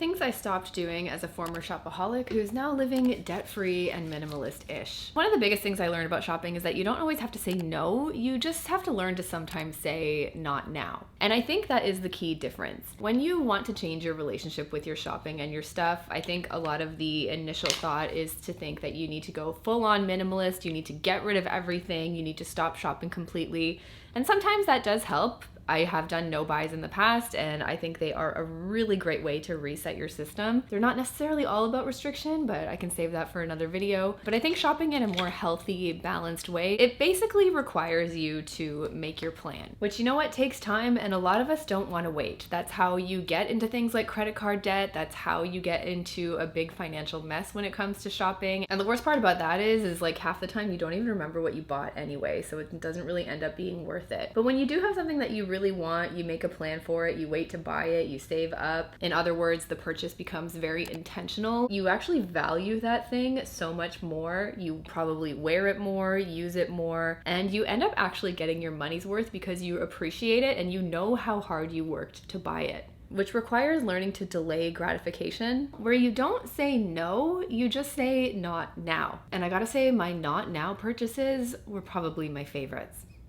Things I stopped doing as a former shopaholic who's now living debt-free and minimalist-ish. One of the biggest things I learned about shopping is that you don't always have to say no, you just have to learn to sometimes say not now. And I think that is the key difference. When you want to change your relationship with your shopping and your stuff, I think a lot of the initial thought is to think that you need to go full-on minimalist, you need to get rid of everything, you need to stop shopping completely. And sometimes that does help. I have done no buys in the past, and I think they are a really great way to reset your system. They're not necessarily all about restriction, but I can save that for another video. But I think shopping in a more healthy, balanced way, it basically requires you to make your plan, which, you know what, takes time, and a lot of us don't want to wait. That's how you get into things like credit card debt. That's how you get into a big financial mess when it comes to shopping. And the worst part about that is like half the time you don't even remember what you bought anyway, so it doesn't really end up being worth it. But when you do have something that you really want, you make a plan for it, you wait to buy it, you save up. In other words, the purchase becomes very intentional. You actually value that thing so much more. You probably wear it more, use it more, and you end up actually getting your money's worth because you appreciate it and you know how hard you worked to buy it, which requires learning to delay gratification, where you don't say no, you just say not now. And I gotta say, my not now purchases were probably my favorites.